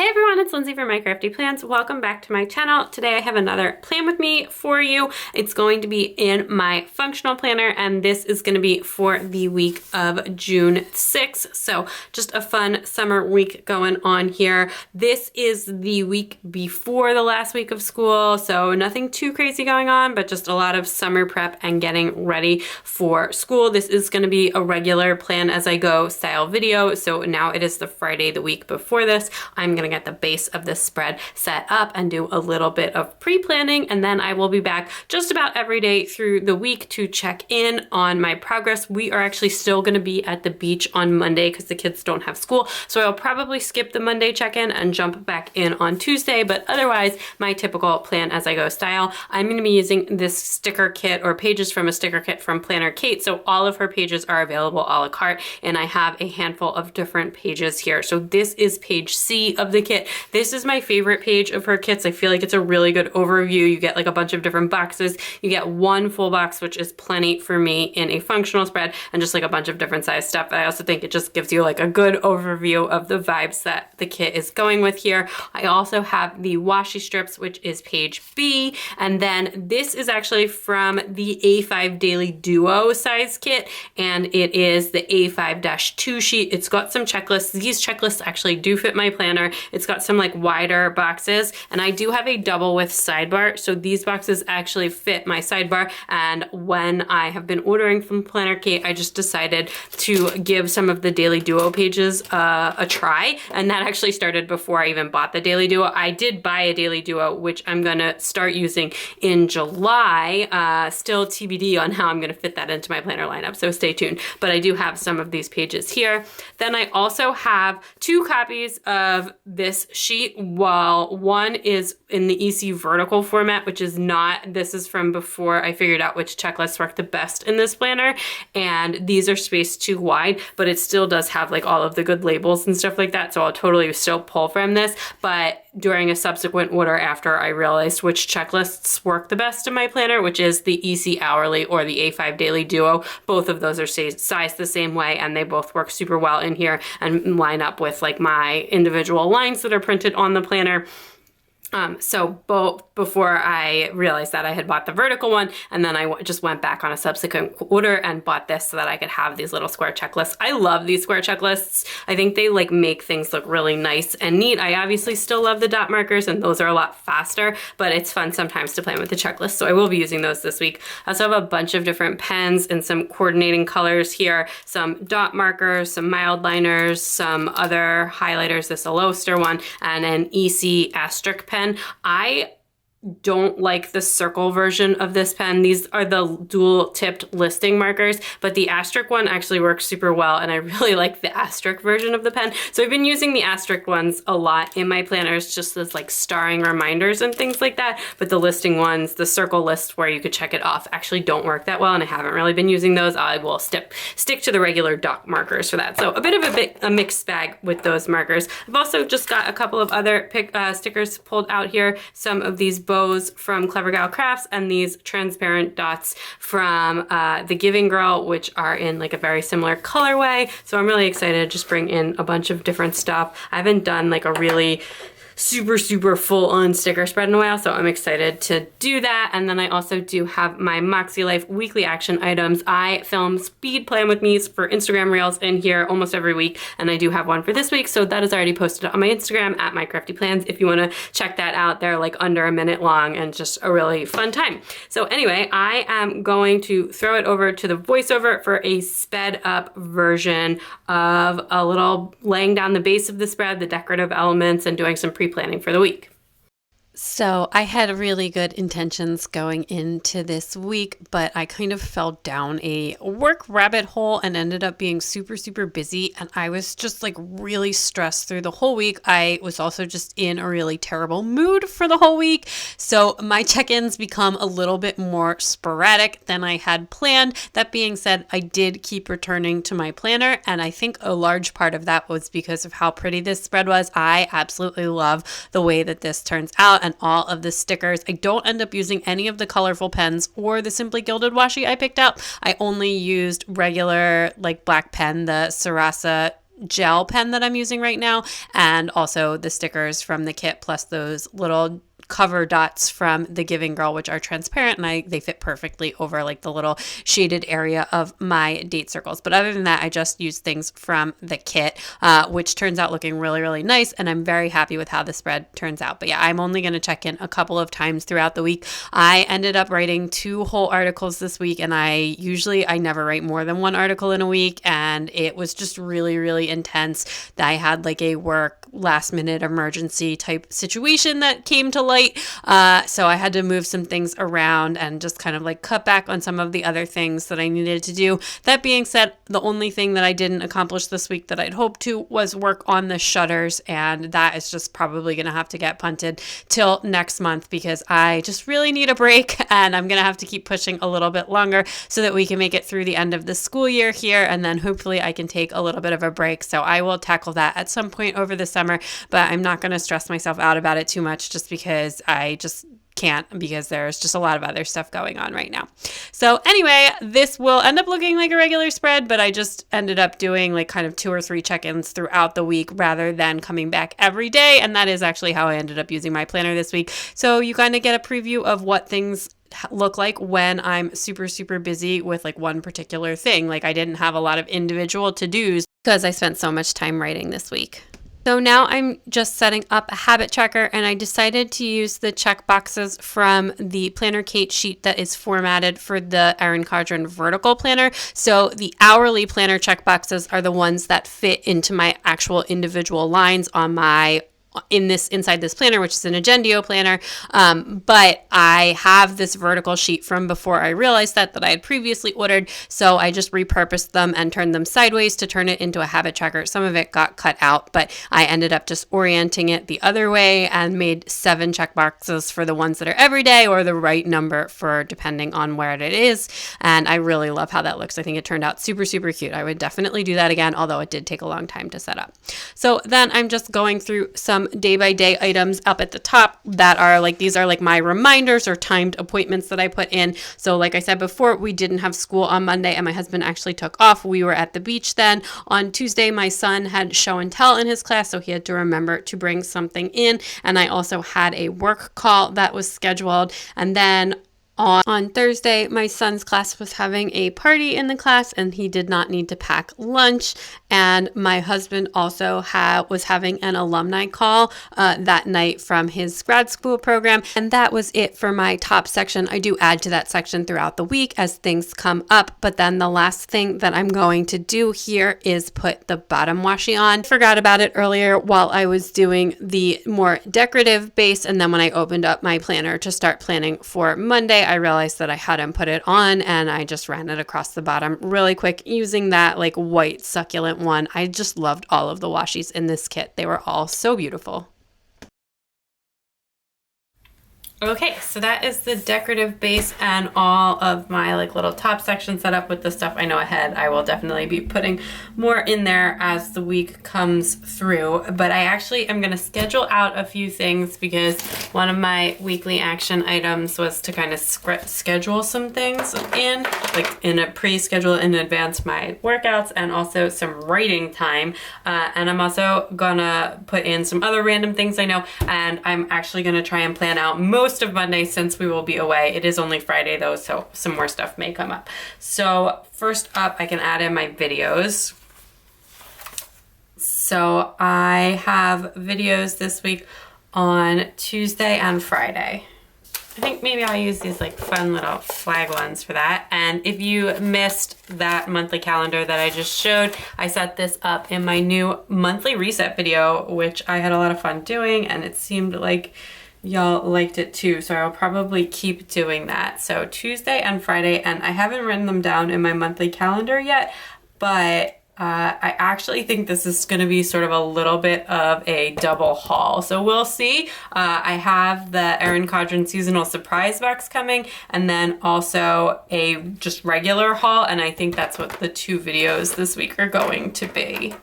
Hey everyone, it's Lindsay from My Crafty Plans. Welcome back to my channel. Today I have another plan with me for you. It's going to be in my functional planner, and this is going to be for the week of June 6th. So just a fun summer week going on here. This is the week before the last week of school, so nothing too crazy going on, but just a lot of summer prep and getting ready for school. This is going to be a regular plan as I go style video. So now it is the Friday the week before this. I'm going to get the base of this spread set up and do a little bit of pre-planning, and then I will be back just about every day through the week to check in on my progress. We are actually still going to be at the beach on Monday because the kids don't have school, so I'll probably skip the Monday check-in and jump back in on Tuesday, but otherwise my typical plan as I go style. I'm going to be using this sticker kit or pages from a sticker kit from Planner Kate, so all of her pages are available a la carte, and I have a handful of different pages here. So this is page C of the kit. This is my favorite page of her kits. I feel like it's a really good overview. You get like a bunch of different boxes. You get one full box, which is plenty for me in a functional spread, and just like a bunch of different size stuff. I also think it just gives you like a good overview of the vibes that the kit is going with here. I also have the washi strips, which is page B, and then this is actually from the A5 Daily Duo size kit, and it is the A5-2 sheet. It's got some checklists. These checklists actually do fit my planner. It's got some like wider boxes, and I do have a double width sidebar, so these boxes actually fit my sidebar. And when I have been ordering from Planner Kate, I just decided to give some of the Daily Duo pages a try, and that actually started before I even bought the Daily Duo. I did buy a Daily Duo, which I'm gonna start using in July. Still TBD on how I'm gonna fit that into my planner lineup, so stay tuned. But I do have some of these pages here. Then I also have two copies of this sheet, while one is in the EC vertical format, which is not, this is from before I figured out which checklists work the best in this planner, and these are spaced too wide, but it still does have like all of the good labels and stuff like that, so I'll totally still pull from this. But during a subsequent order after I realized which checklists work the best in my planner, which is the EC Hourly or the A5 Daily Duo. Both of those are sized the same way, and they both work super well in here and line up with like my individual lines that are printed on the planner. So both before I realized that I had bought the vertical one, and then I just went back on a subsequent order and bought this so that I could have these little square checklists. I love these square checklists. I think they like make things look really nice and neat. I obviously still love the dot markers, and those are a lot faster, but it's fun sometimes to plan with the checklist. So I will be using those this week. I also have a bunch of different pens and some coordinating colors here, some dot markers, some mild liners, some other highlighters, this Aloster one, and an EC asterisk pen. I don't like the circle version of this pen. These are the dual tipped listing markers, but the asterisk one actually works super well, and I really like the asterisk version of the pen. So I've been using the asterisk ones a lot in my planners, just as like starring reminders and things like that, but the listing ones, the circle list where you could check it off, actually don't work that well, and I haven't really been using those. I will stick to the regular dot markers for that. So a bit of a mixed bag with those markers. I've also just got a couple of other stickers pulled out here, some of these bows from Clever Gal Crafts, and these transparent dots from the Giving Girl, which are in like a very similar colorway. So I'm really excited to just bring in a bunch of different stuff. I haven't done like a really super full-on sticker spread in a while, so I'm excited to do that. And then I also do have my MakseLife weekly action items. I film speed plan with me for Instagram Reels in here almost every week, and I do have one for this week, so that is already posted on my Instagram at MyCraftyPlans if you want to check that out. They're like under a minute long and just a really fun time. So anyway, I am going to throw it over to the voiceover for a sped up version of a little laying down the base of the spread, the decorative elements, and doing some pre-planning for the week. So I had really good intentions going into this week, but I kind of fell down a work rabbit hole and ended up being super busy. And I was just like really stressed through the whole week. I was also just in a really terrible mood for the whole week. So my check-ins become a little bit more sporadic than I had planned. That being said, I did keep returning to my planner, and I think a large part of that was because of how pretty this spread was. I absolutely love the way that this turns out, and all of the stickers. I don't end up using any of the colorful pens or the Simply Gilded washi I picked out. I only used regular like black pen, the Sarasa gel pen that I'm using right now, and also the stickers from the kit, plus those little cover dots from the Giving Girl, which are transparent, and they fit perfectly over like the little shaded area of my date circles. But other than that, I just use things from the kit, which turns out looking really, really nice, and I'm very happy with how the spread turns out. But yeah, I'm only going to check in a couple of times throughout the week. I ended up writing 2 whole articles this week, and I never write more than 1 article in a week, and it was just really, really intense. I had like a work last minute emergency type situation that came to light. So I had to move some things around and just kind of like cut back on some of the other things that I needed to do. That being said, the only thing that I didn't accomplish this week that I'd hoped to was work on the shutters, and that is just probably going to have to get punted till next month because I just really need a break, and I'm going to have to keep pushing a little bit longer so that we can make it through the end of the school year here, and then hopefully I can take a little bit of a break. So I will tackle that at some point over the summer, but I'm not going to stress myself out about it too much just because I just can't, because there's just a lot of other stuff going on right now. So anyway, this will end up looking like a regular spread, but I just ended up doing like kind of 2 or 3 check-ins throughout the week rather than coming back every day. And that is actually how I ended up using my planner this week. So you kind of get a preview of what things look like when I'm super, super busy with like one particular thing. Like I didn't have a lot of individual to-dos because I spent so much time writing this week. So now I'm just setting up a habit checker, and I decided to use the check boxes from the Planner Kate sheet that is formatted for the Erin Condren vertical planner. So the hourly planner check boxes are the ones that fit into my actual individual lines on my inside this planner, which is an Agendio planner. But I have this vertical sheet from before I realized that I had previously ordered. So I just repurposed them and turned them sideways to turn it into a habit tracker. Some of it got cut out, but I ended up just orienting it the other way and made 7 check boxes for the ones that are every day, or the right number for depending on where it is. And I really love how that looks. I think it turned out super, super cute. I would definitely do that again, although it did take a long time to set up. So then I'm just going through some day-by-day items up at the top that are like, these are like my reminders or timed appointments that I put in. So like I said before, we didn't have school on Monday and my husband actually took off. We were at the beach then. On Tuesday, my son had show and tell in his class, so he had to remember to bring something in. And I also had a work call that was scheduled. And then on Thursday, my son's class was having a party in the class and he did not need to pack lunch. And my husband also was having an alumni call that night from his grad school program. And that was it for my top section. I do add to that section throughout the week as things come up. But then the last thing that I'm going to do here is put the bottom washi on. Forgot about it earlier while I was doing the more decorative base. And then when I opened up my planner to start planning for Monday, I realized that I hadn't put it on and I just ran it across the bottom really quick using that like white succulent one. I just loved all of the washies in this kit. They were all so beautiful. Okay, so that is the decorative base and all of my like little top section set up with the stuff I know ahead. I will definitely be putting more in there as the week comes through, but I actually am going to schedule out a few things because one of my weekly action items was to kind of schedule some things in, like in a pre-schedule in advance my workouts and also some writing time. And I'm also gonna put in some other random things I know, and I'm actually gonna try and plan out most of Monday since we will be away. It is only Friday though, so some more stuff may come up. So first up, I can add in my videos. So I have videos this week on Tuesday and Friday. I think maybe I'll use these like fun little flag ones for that. And if you missed that monthly calendar that I just showed, I set this up in my new monthly reset video, which I had a lot of fun doing and it seemed like y'all liked it too, so I'll probably keep doing that. So Tuesday and Friday, and I haven't written them down in my monthly calendar yet, but I actually think this is going to be sort of a little bit of a double haul. So we'll see. I have the Erin Condren seasonal surprise box coming, and then also a just regular haul, and I think that's what the 2 videos this week are going to be.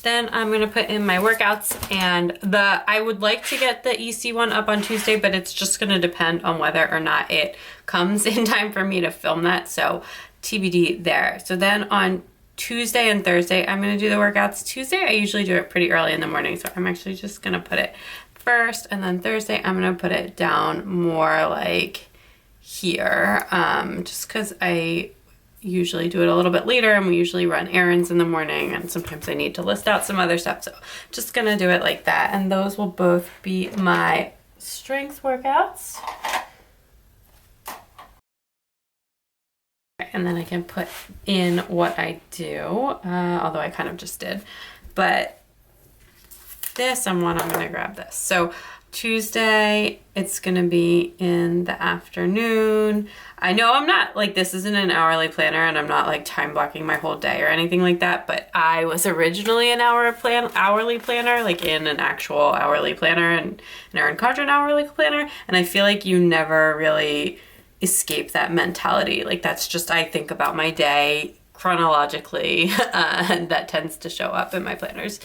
Then I'm gonna put in my workouts, and I would like to get the EC one up on Tuesday, but it's just gonna depend on whether or not it comes in time for me to film that, so TBD there. So then on Tuesday and Thursday, I'm gonna do the workouts. Tuesday, I usually do it pretty early in the morning, so I'm actually just gonna put it first, and then Thursday, I'm gonna put it down more like here, just because I usually do it a little bit later, and we usually run errands in the morning, and sometimes I need to list out some other stuff, so just gonna do it like that, and those will both be my strength workouts. And then I can put in what I do, although I kind of just did. But this, I'm gonna grab this. So Tuesday, it's gonna be in the afternoon. I know I'm not, like, this isn't an hourly planner, and I'm not like time blocking my whole day or anything like that, but I was originally an hourly planner, like in an actual hourly planner and an Erin Condren hourly planner, and I feel like you never really escape that mentality. Like, that's just, I think about my day chronologically, and that tends to show up in my planners.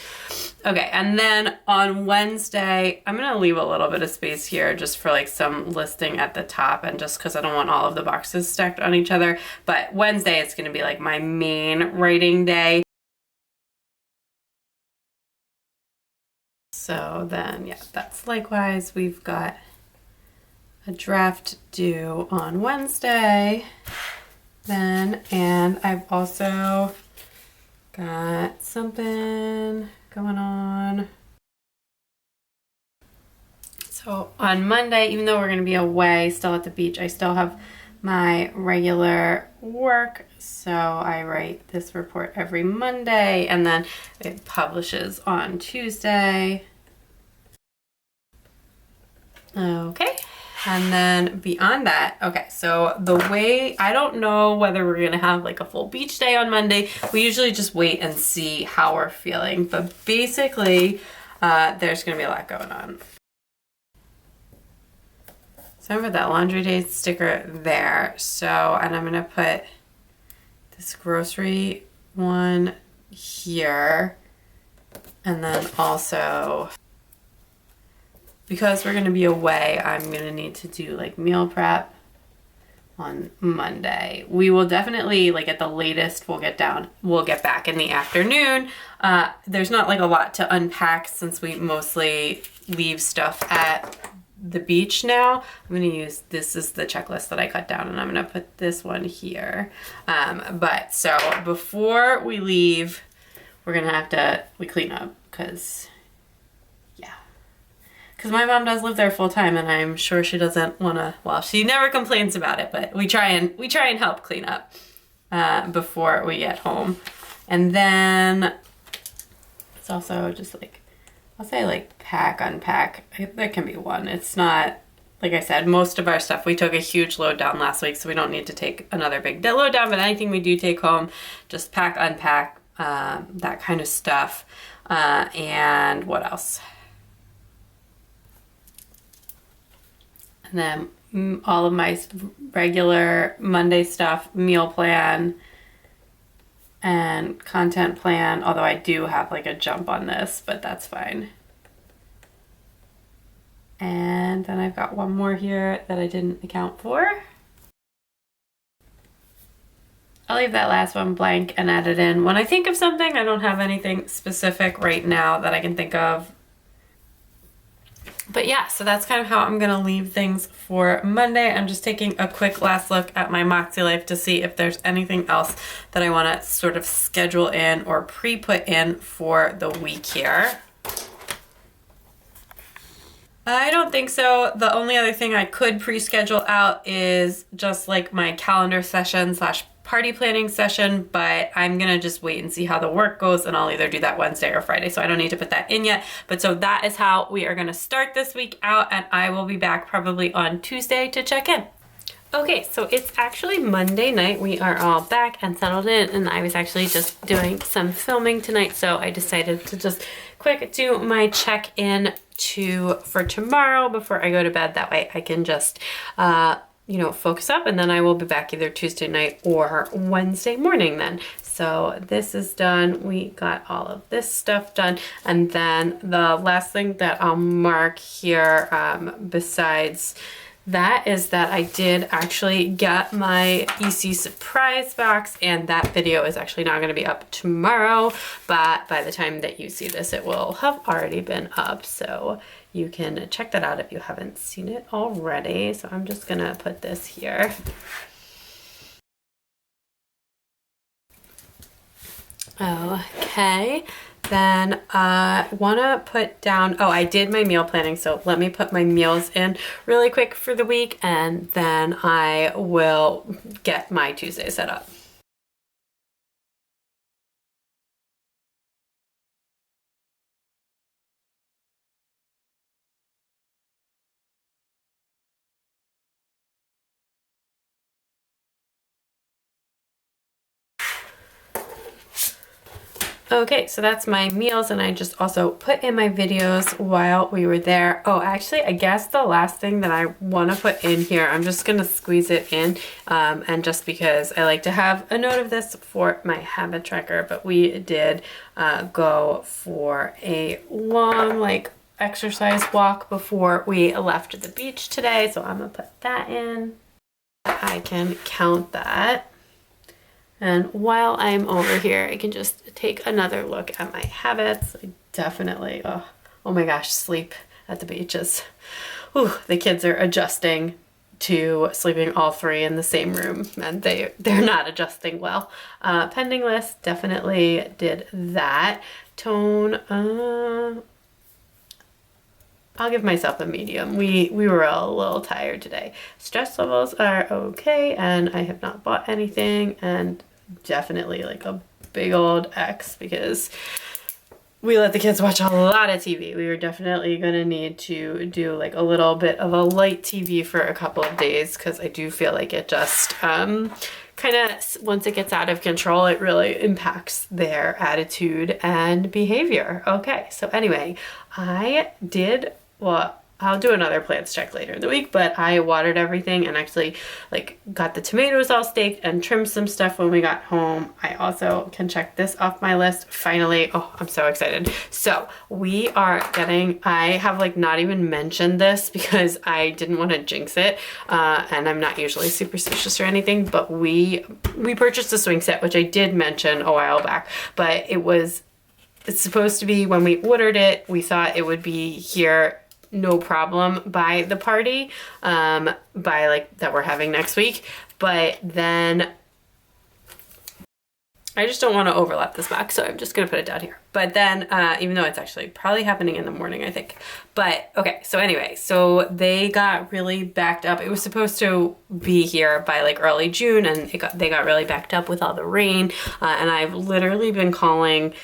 Okay, and then on Wednesday, I'm gonna leave a little bit of space here just for like some listing at the top, and just because I don't want all of the boxes stacked on each other. But Wednesday, it's gonna be like my main writing day. So then, yeah, that's likewise, we've got a draft due on Wednesday then, and I've also got something going on. So on Monday, even though we're going to be away still at the beach, I still have my regular work, so I write this report every Monday, and then it publishes on Tuesday. Okay. And then beyond that, okay, so the way, I don't know whether we're gonna have like a full beach day on Monday. We usually just wait and see how we're feeling. But basically, there's gonna be a lot going on. So I'm gonna put that laundry day sticker there. So, and I'm gonna put this grocery one here. And then also, because we're gonna be away, I'm gonna need to do like meal prep on Monday. We will definitely, like at the latest, we'll get back in the afternoon. There's not like a lot to unpack since we mostly leave stuff at the beach now. I'm gonna use, this is the checklist that I cut down, and I'm gonna put this one here. But so before we leave, we're gonna have to, clean up, because my mom does live there full time, and I'm sure she doesn't want to, well, she never complains about it, but we try and help clean up before we get home. And then it's also just like, I'll say like pack, unpack. There can be one. It's not, like I said, most of our stuff, we took a huge load down last week, so we don't need to take another big load down, but anything we do take home, just pack, unpack, that kind of stuff. And what else? And then all of my regular Monday stuff, meal plan and content plan, although I do have like a jump on this, but that's fine. And then I've got one more here that I didn't account for. I'll leave that last one blank and add it in when I think of something. I don't have anything specific right now that I can think of. But yeah, so that's kind of how I'm gonna leave things for Monday. I'm just taking a quick last look at my MakseLife to see if there's anything else that I wanna sort of schedule in or pre-put in for the week here. I don't think so. The only other thing I could pre-schedule out is just like my calendar session / party planning session, but I'm gonna just wait and see how the work goes, and I'll either do that Wednesday or Friday, so I don't need to put that in yet. But so that is how we are gonna start this week out, and I will be back probably on Tuesday to check in. Okay, so it's actually Monday night. We are all back and settled in, and I was actually just doing some filming tonight, so I decided to just quick do my check-in for tomorrow before I go to bed. That way I can just focus up, and then I will be back either Tuesday night or Wednesday morning then. So this is done. We got all of this stuff done. And then the last thing that I'll mark here, besides that is that I did actually get my EC surprise box, and that video is actually not going to be up tomorrow, but by the time that you see this, it will have already been up. So you can check that out if you haven't seen it already. So I'm just going to put this here. Okay. Then I want to put down, oh, I did my meal planning, so let me put my meals in really quick for the week, and then I will get my Tuesday set up. Okay, so that's my meals, and I just also put in my videos while we were there. Oh, actually, I guess the last thing that I want to put in here, I'm just going to squeeze it in, and just because I like to have a note of this for my habit tracker, but we did go for a long, like, exercise walk before we left the beach today, so I'm going to put that in. I can count that. And while I'm over here, I can just take another look at my habits. I definitely, oh my gosh, sleep at the beach is, the kids are adjusting to sleeping all three in the same room, and they're not adjusting well. Pending list definitely did that. Tone, I'll give myself a medium. We were a little tired today. Stress levels are okay, and I have not bought anything, and definitely like a big old X because we let the kids watch a lot of TV. We were definitely going to need to do like a little bit of a light TV for a couple of days, because I do feel like it just kind of, once it gets out of control, it really impacts their attitude and behavior. Okay, so anyway, I did, well, I'll do another plants check later in the week, but I watered everything and actually like got the tomatoes all staked and trimmed some stuff when we got home. I also can check this off my list. Finally, oh, I'm so excited. So we are getting, I have like not even mentioned this because I didn't want to jinx it. And I'm not usually superstitious or anything, but we purchased a swing set, which I did mention a while back, but it's supposed to be, when we ordered it, we thought it would be here no problem by the party, by like that we're having next week. But then I just don't want to overlap this box, so I'm just gonna put it down here. But then even though it's actually probably happening in the morning, I think. But okay, so anyway, so they got really backed up. It was supposed to be here by like early June, and they got really backed up with all the rain, and I've literally been calling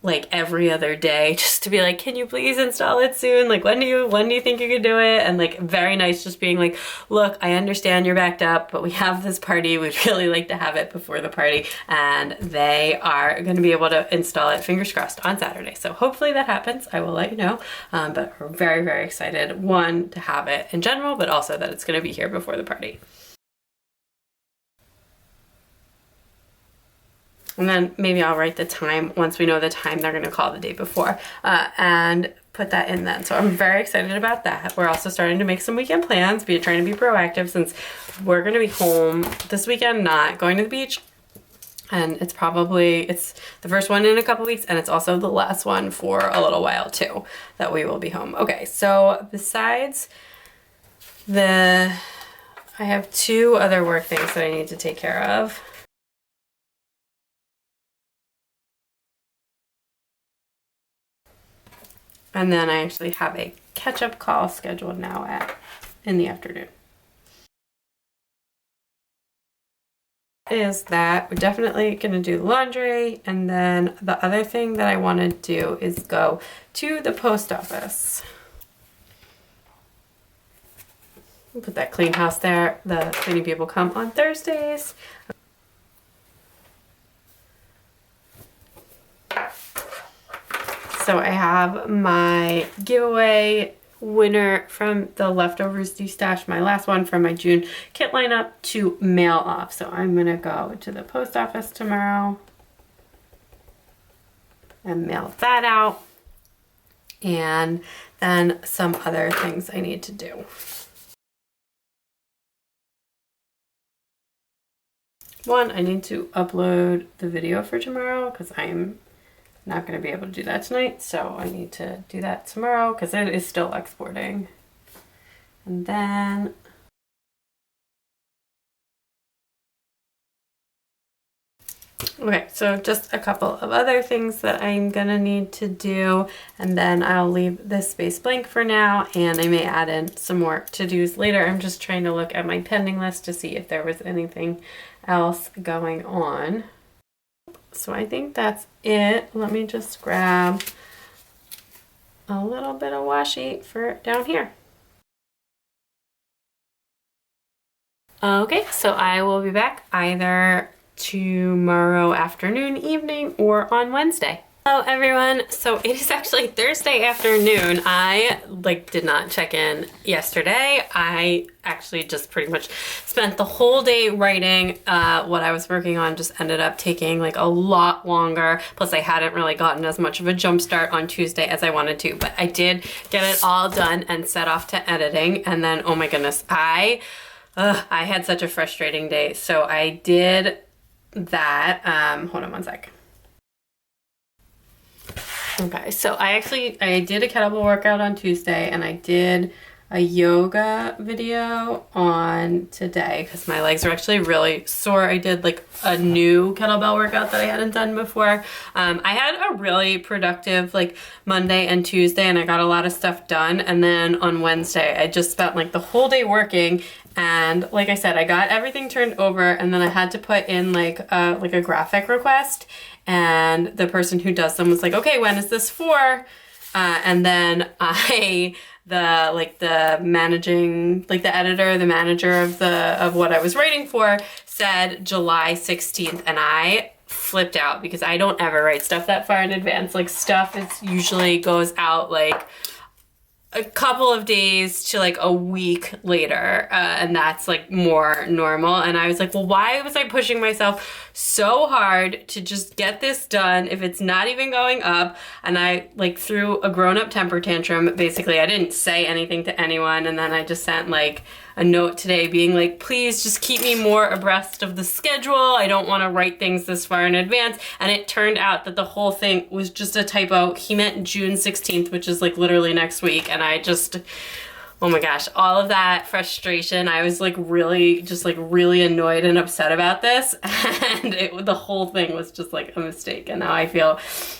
like every other day just to be like, can you please install it soon? Like, when do you think you could do it? And like, very nice, just being like, look, I understand you're backed up, but we have this party. We'd really like to have it before the party. And they are going to be able to install it, fingers crossed, on Saturday. So hopefully that happens. I will let you know. But we're very, very excited, one, to have it in general, but also that it's going to be here before the party. And then maybe I'll write the time once we know the time they're going to call the day before, and put that in then. So I'm very excited about that. We're also starting to make some weekend plans, trying to be proactive, since we're going to be home this weekend, not going to the beach. And it's the first one in a couple weeks, and it's also the last one for a little while too, that we will be home. Okay, so besides I have two other work things that I need to take care of. And then I actually have a catch-up call scheduled now in the afternoon. Is that we're definitely going to do laundry, and then the other thing that I want to do is go to the post office. Put that clean house there. The cleaning people come on Thursdays. So I have my giveaway winner from the leftovers destash, my last one from my June kit lineup, to mail off. So I'm gonna go to the post office tomorrow and mail that out, and then some other things I need to do. One, I need to upload the video for tomorrow because I'm not going to be able to do that tonight. So I need to do that tomorrow because it is still exporting. And then okay, so just a couple of other things that I'm gonna need to do, and then I'll leave this space blank for now, and I may add in some more to-dos later. I'm just trying to look at my pending list to see if there was anything else going on. So I think that's it. Let me just grab a little bit of washi for down here. Okay, so I will be back either tomorrow afternoon, evening, or on Wednesday. Hello everyone. So it is actually Thursday afternoon. I did not check in yesterday. I actually just pretty much spent the whole day writing. What I was working on just ended up taking a lot longer. Plus I hadn't really gotten as much of a jump start on Tuesday as I wanted to, but I did get it all done and set off to editing. And then, oh my goodness, I had such a frustrating day. So I did that. Hold on one sec. Okay, so I did a kettlebell workout on Tuesday, and I did a yoga video on today because my legs are actually really sore. I did a new kettlebell workout that I hadn't done before. I had a really productive Monday and Tuesday, and I got a lot of stuff done. And then on Wednesday, I just spent the whole day working. And like I said, I got everything turned over, and then I had to put in a graphic request. And the person who does them was like, okay, when is this for? And then the manager of what I was writing for said July 16th. And I flipped out because I don't ever write stuff that far in advance. Stuff is usually goes out a couple of days to a week later, and that's more normal. And I was like, well, why was I pushing myself so hard to just get this done if it's not even going up? And I threw a grown-up temper tantrum. Basically, I didn't say anything to anyone, and then I just sent a note today being please just keep me more abreast of the schedule. I don't want to write things this far in advance. And it turned out that the whole thing was just a typo. He meant June 16th, which is literally next week. And I just, oh my gosh, all of that frustration. I was really annoyed and upset about this. And the whole thing was just a mistake. And now I feel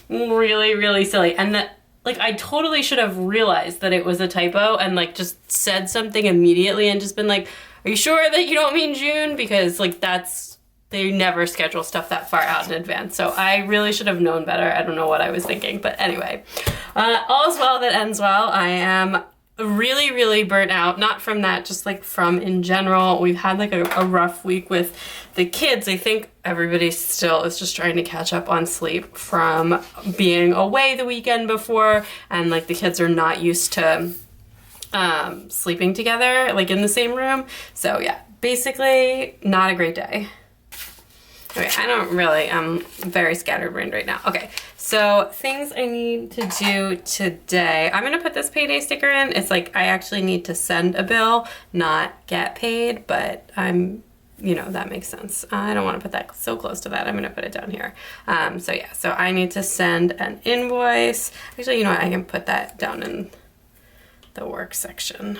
really, really silly. And that, I totally should have realized that it was a typo and just said something immediately and just been are you sure that you don't mean June? Because they never schedule stuff that far out in advance. So I really should have known better. I don't know what I was thinking, but anyway, all's well that ends well. I am really, really burnt out. Not from that, just from in general. We've had a rough week with the kids. I think everybody still is just trying to catch up on sleep from being away the weekend before, and the kids are not used to sleeping together in the same room. So yeah, basically not a great day. Okay, I'm very scatterbrained right now. Okay, so things I need to do today. I'm gonna put this payday sticker in. It's I actually need to send a bill, not get paid, but that makes sense. I don't want to put that so close to that. I'm gonna put it down here. So I need to send an invoice. Actually, you know what? I can put that down in the work section.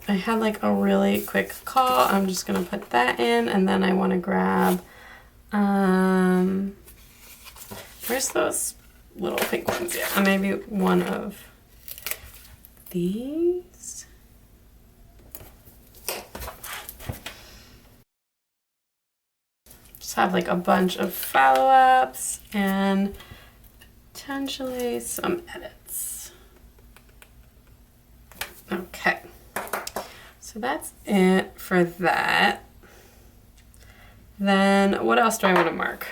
I had a really quick call. I'm just gonna put that in, and then I want to grab where's those little pink ones? Yeah, maybe one of these. Just have a bunch of follow-ups and potentially some edits. Okay. So that's it for that. Then what else do I want to mark?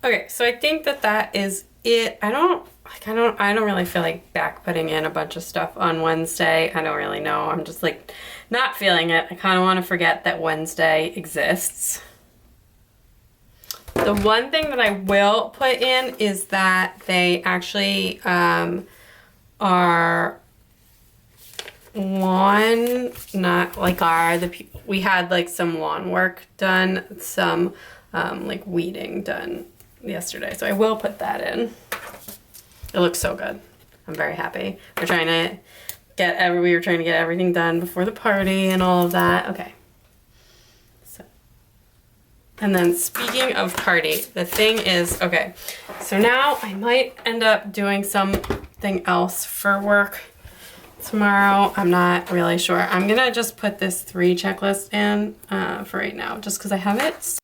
Okay, so I think that that is it. I don't really feel like back putting in a bunch of stuff on Wednesday. I don't really know. I'm just like not feeling it. I kind of want to forget that Wednesday exists. The one thing that I will put in is that they actually are lawn, not like we had like some lawn work done, some like weeding done yesterday. So I will put that in. It looks so good. I'm very happy. We were trying to get everything done before the party and all of that. Okay. And then speaking of party, the thing is, okay, so now I might end up doing something else for work tomorrow. I'm not really sure. I'm gonna just put this 3 checklist in for right now, just because I have it.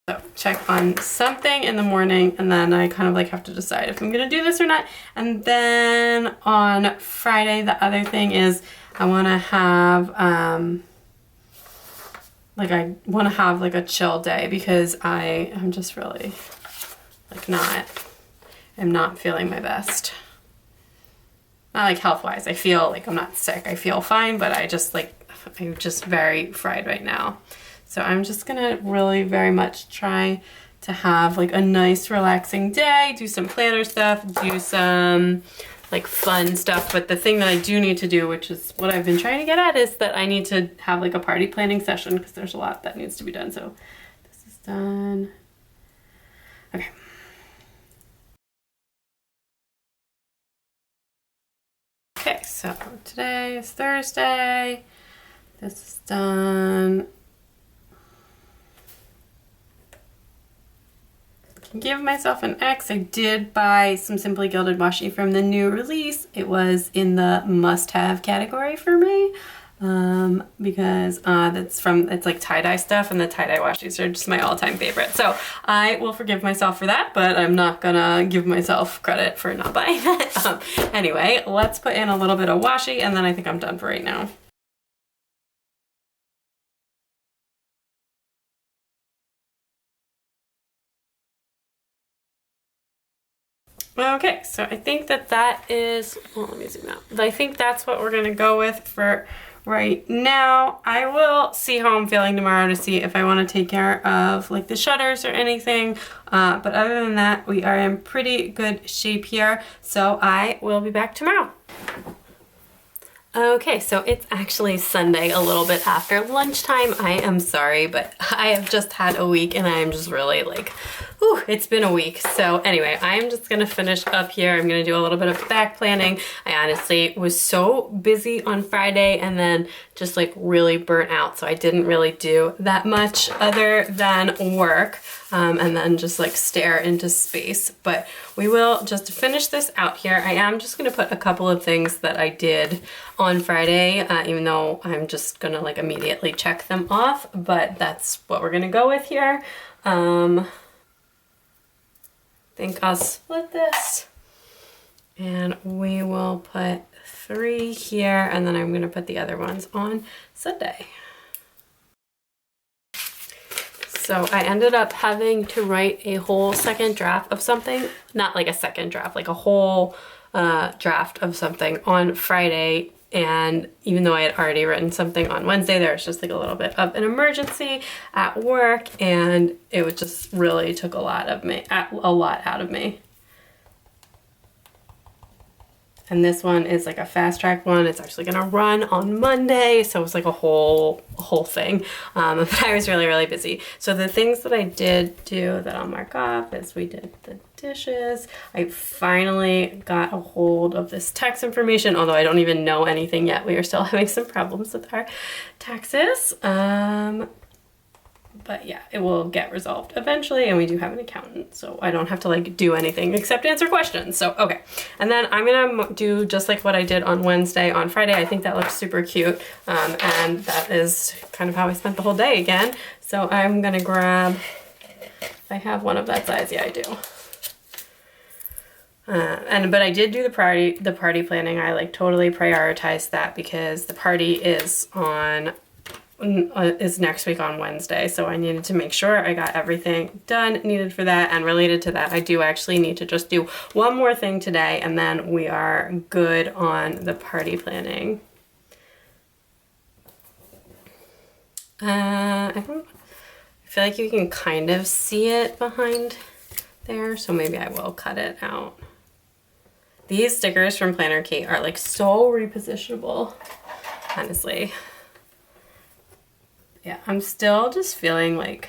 So check on something in the morning, and then I kind of like have to decide if I'm gonna do this or not. And then on Friday, the other thing is I wanna have, I want to have like a chill day because I am just really like I'm not feeling my best. Not like health-wise. I feel like I'm not sick. I feel fine, but I'm just very fried right now. So I'm just gonna really very much try to have like a nice relaxing day, do some planner stuff, do some like fun stuff. But the thing that I do need to do, which is what I've been trying to get at, is that I need to have like a party planning session because there's a lot that needs to be done. So this is done. Okay. Okay, so today is Thursday. This is done. Give myself an X. I did buy some Simply Gilded washi from the new release. It was in the must-have category for me because it's like tie-dye stuff, and the tie-dye washis are just my all-time favorite. So I will forgive myself for that, but I'm not gonna give myself credit for not buying that. Anyway, let's put in a little bit of washi, and then I think I'm done for right now. Okay, so I think that is, well, let me zoom out. I think that's what we're gonna go with for right now. I will see how I'm feeling tomorrow to see if I want to take care of like the shutters or anything. But other than that, we are in pretty good shape here. So I will be back tomorrow. Okay, so it's actually Sunday, a little bit after lunchtime. I am sorry, but I have just had a week and I am just really like, whew, it's been a week. So anyway, I'm just gonna finish up here. I'm gonna do a little bit of back planning. I honestly was so busy on Friday and then just like really burnt out. So I didn't really do that much other than work. And then just like stare into space. But we will just finish this out here. I am just gonna put a couple of things that I did on Friday, even though I'm just gonna like immediately check them off, but that's what we're gonna go with here. I think I'll split this and we will put 3 here, and then I'm gonna put the other ones on Sunday. So I ended up having to write a whole second draft of something, not like a second draft, like a whole draft of something on Friday. And even though I had already written something on Wednesday, there was just like a little bit of an emergency at work, and it was just really took a lot out of me. And this one is like a fast track one. It's actually gonna run on Monday. So it was like a whole thing. But I was really, really busy. So the things that I did do that I'll mark off is we did the dishes. I finally got a hold of this tax information, although I don't even know anything yet. We are still having some problems with our taxes. But yeah, it will get resolved eventually, and we do have an accountant, so I don't have to like do anything except answer questions. So okay, and then I'm gonna do just like what I did on Wednesday on Friday. I think that looks super cute, and that is kind of how I spent the whole day again. So I'm gonna grab, if I have one of that size, yeah I do. But I did do the party planning. I like totally prioritized that because the party is on is next week on Wednesday, so I needed to make sure I got everything done needed for that. And related to that, I do actually need to just do one more thing today, and then we are good on the party planning. I feel like you can kind of see it behind there, so maybe I will cut it out. These stickers from Planner Kate are like so repositionable, honestly. Yeah, I'm still just feeling like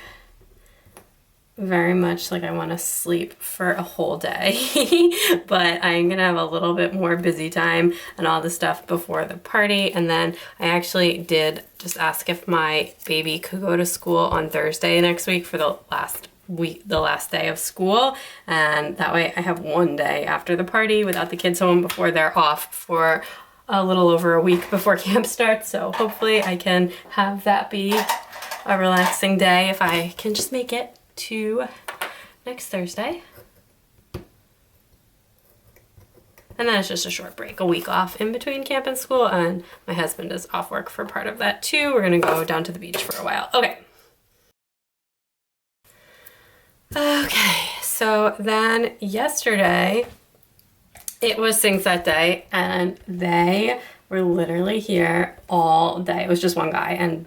very much like I want to sleep for a whole day, but I'm gonna have a little bit more busy time and all the stuff before the party. And then I actually did just ask if my baby could go to school on Thursday next week for the last day of school, and that way I have one day after the party without the kids home before they're off for a little over a week before camp starts. So hopefully I can have that be a relaxing day if I can just make it to next Thursday. And then it's just a short break, a week off in between camp and school, and my husband is off work for part of that too. We're gonna go down to the beach for a while. Okay, so then yesterday it was Swing Set Day, and they were literally here all day. It was just one guy, and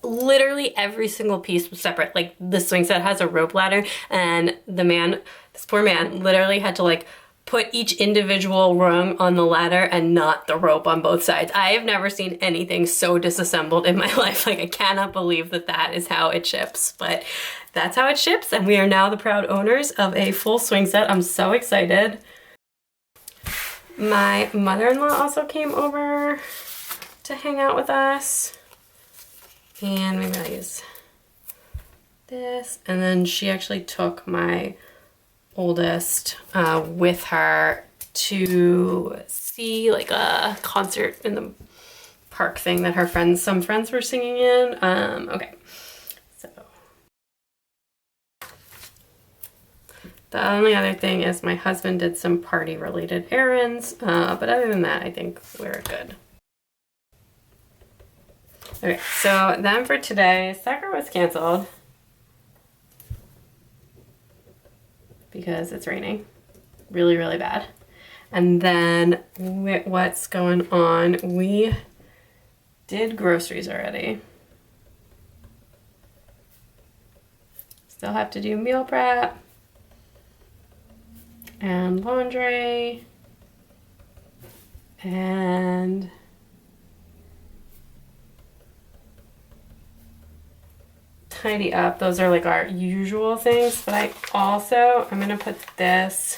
literally every single piece was separate. Like the swing set has a rope ladder, and this poor man literally had to like put each individual rung on the ladder and not the rope on both sides. I have never seen anything so disassembled in my life. Like I cannot believe that is how it ships, but that's how it ships, and we are now the proud owners of a full swing set. I'm so excited. My mother-in-law also came over to hang out with us. And maybe I'll use this. And then she actually took my oldest with her to see like a concert in the park thing that some friends were singing in. Okay, so the only other thing is my husband did some party related errands, but other than that, I think we're good. Okay, so then for today, soccer was canceled because it's raining really, really bad. And then what's going on, we did groceries already. Still have to do meal prep and laundry and tidy up. Those are like our usual things, but I'm gonna put this,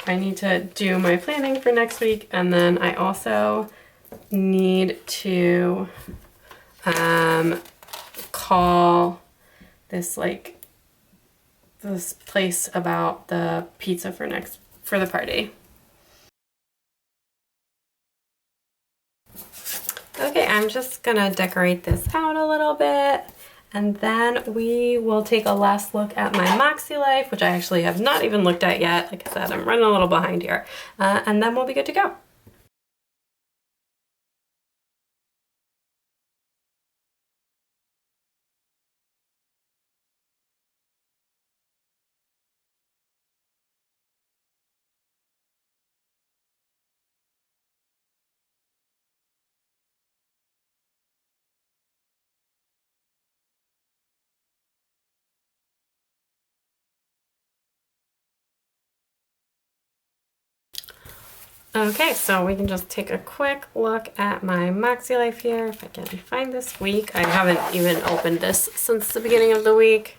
I need to do my planning for next week, and then I also need to call this place about the pizza for the party. Okay, I'm just gonna decorate this out a little bit, and then we will take a last look at my MakseLife, which I actually have not even looked at yet. Like I said, I'm running a little behind here, and then we'll be good to go. Okay, so we can just take a quick look at my MakseLife here, if I can find this week. I haven't even opened this since the beginning of the week.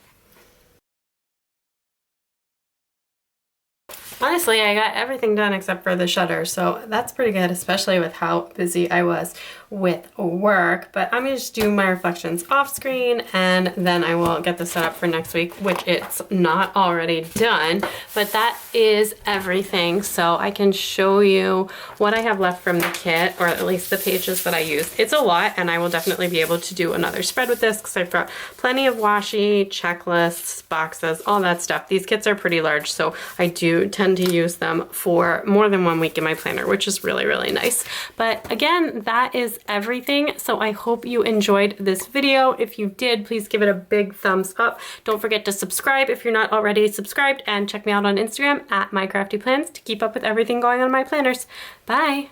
Honestly, I got everything done except for the shutter, so that's pretty good, especially with how busy I was with work. But I'm gonna just do my reflections off screen, and then I will get this set up for next week, which it's not already done, but that is everything. So I can show you what I have left from the kit, or at least the pages that I used. It's a lot, and I will definitely be able to do another spread with this because I've got plenty of washi, checklists, boxes, all that stuff. These kits are pretty large, so I do tend tend to use them for more than 1 week in my planner, which is really, really nice. But again, that is everything. So I hope you enjoyed this video. If you did, please give it a big thumbs up. Don't forget to subscribe if you're not already subscribed, and check me out on Instagram at MyCraftyPlans to keep up with everything going on in my planners. Bye.